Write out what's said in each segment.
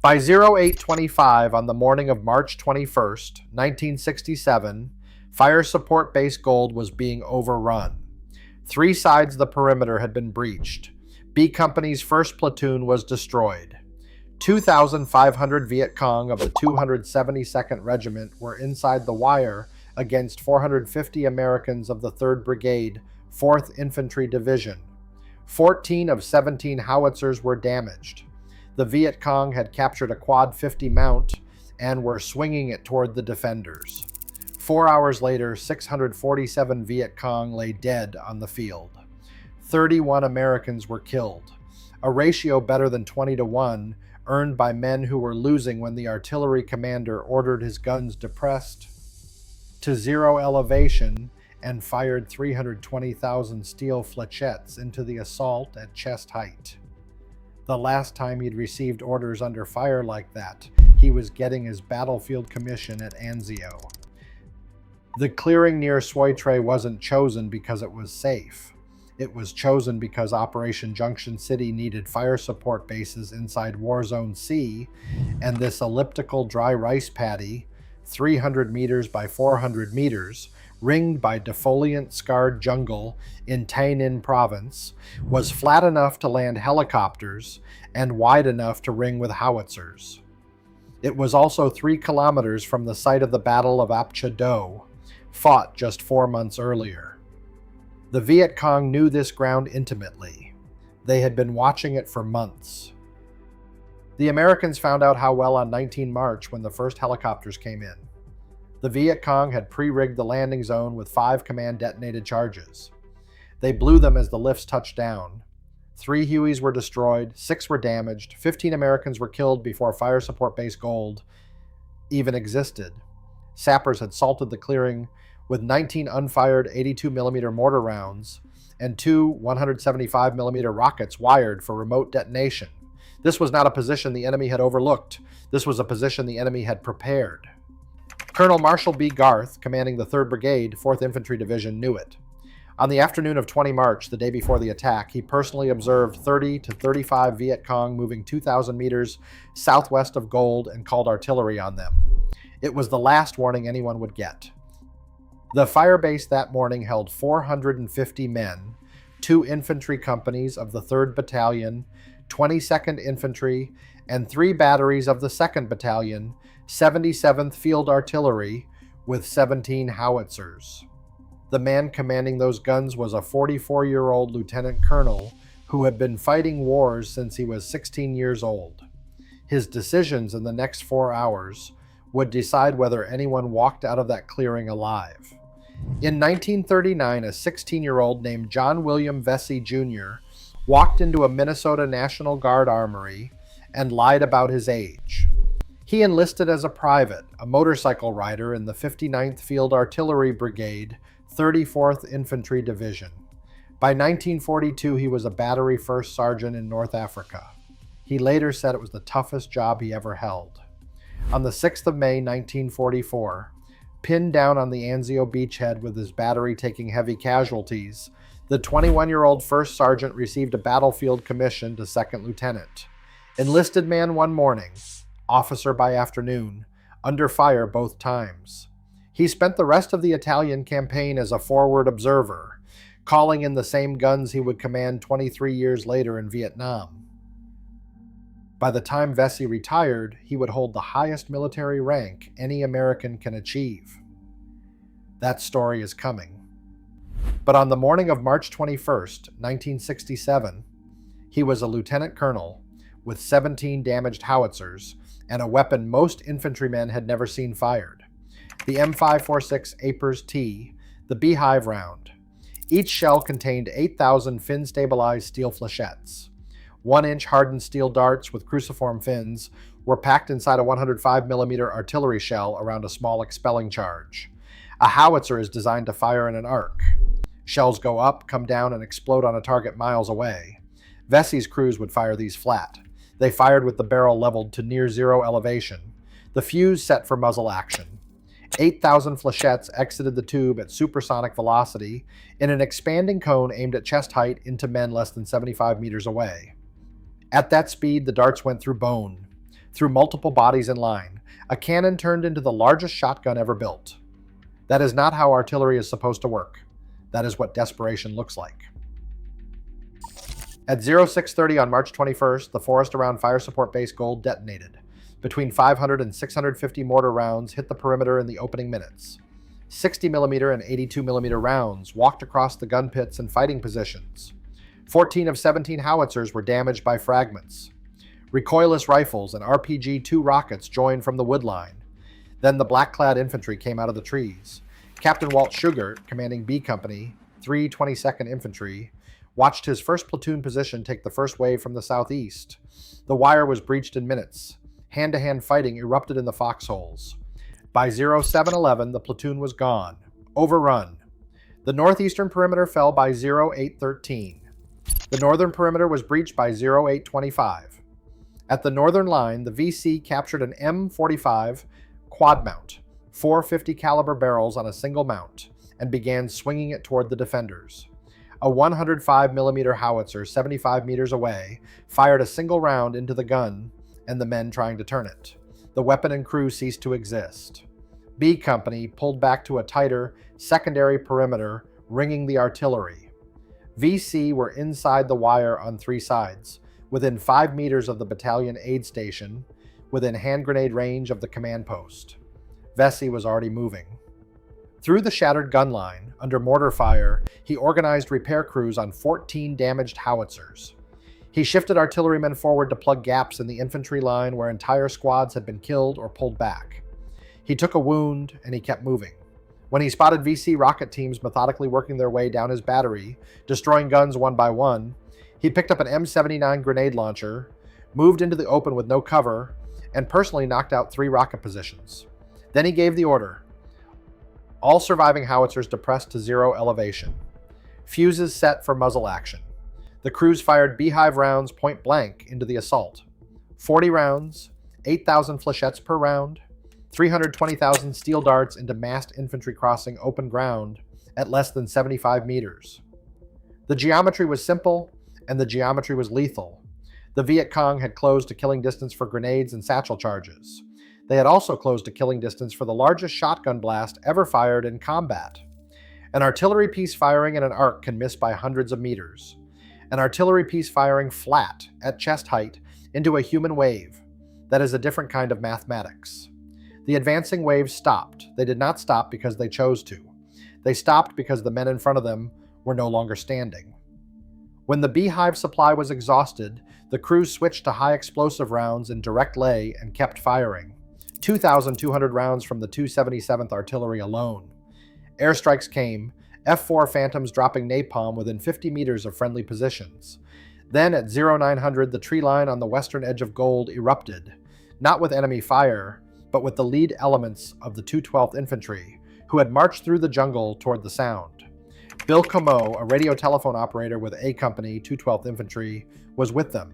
By 0825 on the morning of March 21st, 1967, Fire Support Base Gold was being overrun. 3 sides of the perimeter had been breached. B Company's 1st platoon was destroyed. 2,500 Viet Cong of the 272nd Regiment were inside the wire against 450 Americans of the 3rd Brigade, 4th Infantry Division. 14 of 17 howitzers were damaged. The Viet Cong had captured a Quad 50 mount and were swinging it toward the defenders. 4 hours later, 647 Viet Cong lay dead on the field. 31 Americans were killed, a ratio better than 20-1, earned by men who were losing when the artillery commander ordered his guns depressed to 0 elevation and fired 320,000 steel flechettes into the assault at chest height. The last time he'd received orders under fire like that, he was getting his battlefield commission at Anzio. The clearing near Suoi Tre wasn't chosen because it was safe. It was chosen because Operation Junction City needed fire support bases inside War Zone C, and this elliptical dry rice paddy, 300 meters by 400 meters, ringed by defoliant scarred jungle in Tay Ninh province, was flat enough to land helicopters and wide enough to ring with howitzers. It was also 3 kilometers from the site of the Battle of Ap Cha Do, fought just 4 months earlier. The Viet Cong knew this ground intimately. They had been watching it for months. The Americans found out how well on 19 March when the first helicopters came in. The Viet Cong had pre-rigged the landing zone with 5 command-detonated charges. They blew them as the lifts touched down. 3 Hueys were destroyed, 6 were damaged, 15 Americans were killed before Fire Support Base Gold even existed. Sappers had salted the clearing with 19 unfired 82mm mortar rounds and 2 175mm rockets wired for remote detonation. This was not a position the enemy had overlooked. This was a position the enemy had prepared. Colonel Marshall B. Garth, commanding the 3rd Brigade, 4th Infantry Division, knew it. On the afternoon of 20 March, the day before the attack, he personally observed 30 to 35 Viet Cong moving 2,000 meters southwest of Gold and called artillery on them. It was the last warning anyone would get. The Firebase that morning held 450 men, 2 infantry companies of the 3rd Battalion, 22nd Infantry, and 3 batteries of the 2nd Battalion, 77th Field Artillery, with 17 howitzers. The man commanding those guns was a 44-year-old lieutenant colonel who had been fighting wars since he was 16 years old. His decisions in the next 4 hours would decide whether anyone walked out of that clearing alive. In 1939, a 16-year-old named John William Vessey Jr. walked into a Minnesota National Guard armory and lied about his age. He enlisted as a private, a motorcycle rider in the 59th Field Artillery Brigade, 34th Infantry Division. By 1942, he was a battery first sergeant in North Africa. He later said it was the toughest job he ever held. On the 6th of May, 1944, pinned down on the Anzio beachhead with his battery taking heavy casualties, the 21-year-old first sergeant received a battlefield commission to second lieutenant. Enlisted man one morning, officer by afternoon, under fire both times. He spent the rest of the Italian campaign as a forward observer, calling in the same guns he would command 23 years later in Vietnam. By the time Vessey retired, he would hold the highest military rank any American can achieve. That story is coming. But on the morning of March 21st, 1967, he was a lieutenant colonel with 17 damaged howitzers and a weapon most infantrymen had never seen fired. The M546 Apers T, the Beehive round. Each shell contained 8,000 fin-stabilized steel flechettes. 1-inch hardened steel darts with cruciform fins were packed inside a 105mm artillery shell around a small expelling charge. A howitzer is designed to fire in an arc. Shells go up, come down, and explode on a target miles away. Vessey's crews would fire these flat. They fired with the barrel leveled to near zero elevation, the fuse set for muzzle action. 8,000 flechettes exited the tube at supersonic velocity in an expanding cone aimed at chest height into men less than 75 meters away. At that speed, the darts went through bone. Through multiple bodies in line, a cannon turned into the largest shotgun ever built. That is not how artillery is supposed to work. That is what desperation looks like. At 0630 on March 21st, the forest around Fire Support Base Gold detonated. Between 500 and 650 mortar rounds hit the perimeter in the opening minutes. 60mm and 82mm rounds walked across the gun pits and fighting positions. 14 of 17 howitzers were damaged by fragments. Recoilless rifles and RPG-2 rockets joined from the wood line. Then the black-clad infantry came out of the trees. Captain Walt Schugert, commanding B Company, 322nd Infantry, watched his first platoon position take the first wave from the southeast. The wire was breached in minutes. Hand-to-hand fighting erupted in the foxholes. By 0711, the platoon was gone. Overrun. The northeastern perimeter fell by 0813. The northern perimeter was breached by 0825. At the northern line, the VC captured an M45 quad mount, 450 caliber barrels on a single mount, and began swinging it toward the defenders. A 105mm howitzer 75 meters away fired a single round into the gun and the men trying to turn it. The weapon and crew ceased to exist. B Company pulled back to a tighter, secondary perimeter, ringing the artillery. VC were inside the wire on three sides, within 5 meters of the battalion aid station, within hand grenade range of the command post. Vessey was already moving. Through the shattered gun line, under mortar fire, he organized repair crews on 14 damaged howitzers. He shifted artillerymen forward to plug gaps in the infantry line where entire squads had been killed or pulled back. He took a wound and he kept moving. When he spotted VC rocket teams methodically working their way down his battery, destroying guns one by one, he picked up an M79 grenade launcher, moved into the open with no cover, and personally knocked out 3 rocket positions. Then he gave the order. All surviving howitzers depressed to 0 elevation. Fuses set for muzzle action. The crews fired Beehive rounds point blank into the assault. 40 rounds, 8,000 flechettes per round, 320,000 steel darts into massed infantry crossing open ground at less than 75 meters. The geometry was simple, and the geometry was lethal. The Viet Cong had closed to killing distance for grenades and satchel charges. They had also closed to killing distance for the largest shotgun blast ever fired in combat. An artillery piece firing in an arc can miss by hundreds of meters. An artillery piece firing flat, at chest height, into a human wave. That is a different kind of mathematics. The advancing waves stopped. They did not stop because they chose to. They stopped because the men in front of them were no longer standing. When the Beehive supply was exhausted, the crews switched to high explosive rounds in direct lay and kept firing. 2,200 rounds from the 277th Artillery alone. Airstrikes came, F-4 Phantoms dropping napalm within 50 meters of friendly positions. Then at 0900, the tree line on the western edge of Gold erupted, not with enemy fire, but with the lead elements of the 212th Infantry, who had marched through the jungle toward the sound. Bill Comeau, a radio telephone operator with A Company, 212th Infantry, was with them.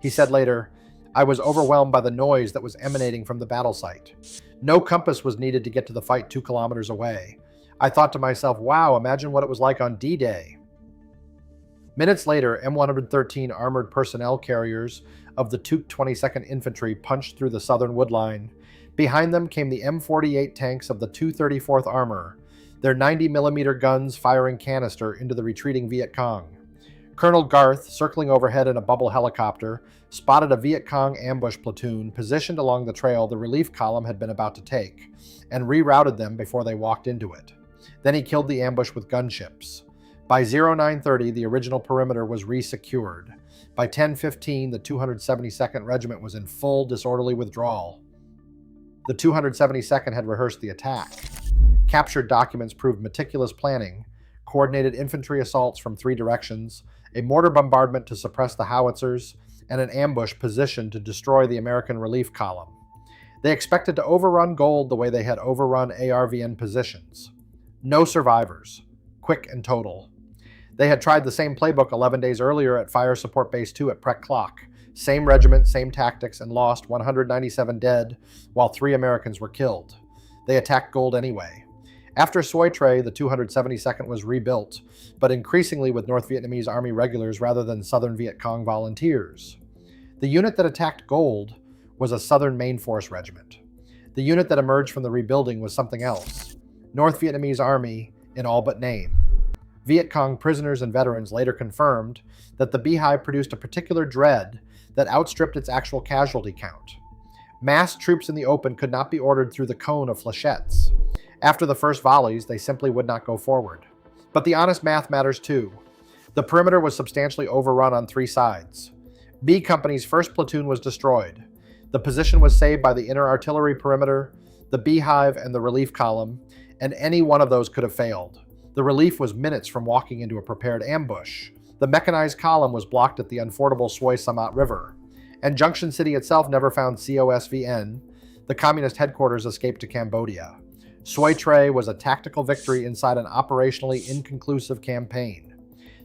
He said later, "I was overwhelmed by the noise that was emanating from the battle site. No compass was needed to get to the fight 2 kilometers away. I thought to myself, wow, imagine what it was like on D-Day." Minutes later, M113 armored personnel carriers of the 222nd Infantry punched through the southern wood line. Behind them came the M48 tanks of the 234th Armor, their 90mm guns firing canister into the retreating Viet Cong. Colonel Garth, circling overhead in a bubble helicopter, spotted a Viet Cong ambush platoon positioned along the trail the relief column had been about to take, and rerouted them before they walked into it. Then he killed the ambush with gunships. By 0930, the original perimeter was re-secured. By 10:15, the 272nd Regiment was in full disorderly withdrawal. The 272nd had rehearsed the attack. Captured documents proved meticulous planning, coordinated infantry assaults from 3 directions, a mortar bombardment to suppress the howitzers, and an ambush positioned to destroy the American relief column. They expected to overrun Gold the way they had overrun ARVN positions. No survivors. Quick and total. They had tried the same playbook 11 days earlier at Fire Support Base 2 at Prek Clock. Same regiment, same tactics, and lost 197 dead, while 3 Americans were killed. They attacked Gold anyway. After Suoi Tre, the 272nd was rebuilt, but increasingly with North Vietnamese Army regulars rather than Southern Viet Cong volunteers. The unit that attacked Gold was a Southern Main Force Regiment. The unit that emerged from the rebuilding was something else: North Vietnamese Army in all but name. Viet Cong prisoners and veterans later confirmed that the Beehive produced a particular dread that outstripped its actual casualty count. Massed troops in the open could not be ordered through the cone of flechettes. After the first volleys, they simply would not go forward. But the honest math matters too. The perimeter was substantially overrun on three sides. B Company's first platoon was destroyed. The position was saved by the inner artillery perimeter, the Beehive, and the relief column, and any one of those could have failed. The relief was minutes from walking into a prepared ambush. The mechanized column was blocked at the unfordable Suoi Samot River. And Junction City itself never found COSVN. The communist headquarters escaped to Cambodia. Suoi Tre was a tactical victory inside an operationally inconclusive campaign.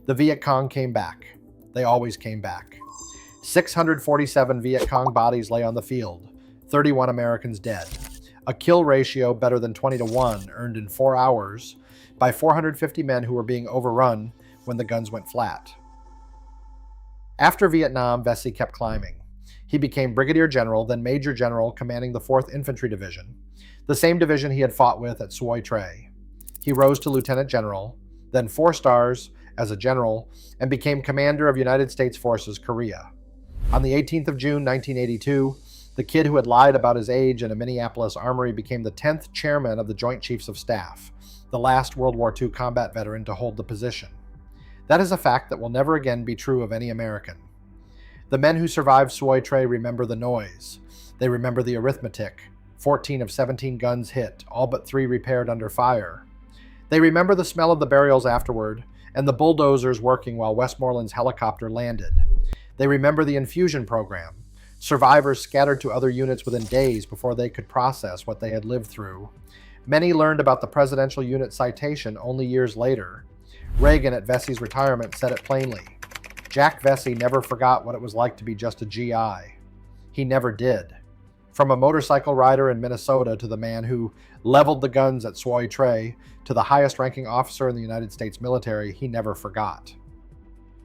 The Viet Cong came back. They always came back. 647 Viet Cong bodies lay on the field, 31 Americans dead. A kill ratio better than 20-1 earned in 4 hours by 450 men who were being overrun when the guns went flat. After Vietnam, Vessey kept climbing. He became Brigadier General, then Major General, commanding the 4th Infantry Division, the same division he had fought with at Suoi Tre. He rose to Lieutenant General, then 4 stars as a general, and became Commander of United States Forces, Korea. On the 18th of June, 1982, the kid who had lied about his age in a Minneapolis armory became the 10th chairman of the Joint Chiefs of Staff, the last World War II combat veteran to hold the position. That is a fact that will never again be true of any American. The men who survived Suoi Tre remember the noise. They remember the arithmetic: 14 of 17 guns hit, all but 3 repaired under fire. They remember the smell of the burials afterward, and the bulldozers working while Westmoreland's helicopter landed. They remember the infusion program, survivors scattered to other units within days before they could process what they had lived through. Many learned about the presidential unit citation only years later. Reagan at Vessey's retirement said it plainly. Jack Vessey never forgot what it was like to be just a GI. He never did. From a motorcycle rider in Minnesota to the man who leveled the guns at Suoi Tre to the highest ranking officer in the United States military, he never forgot.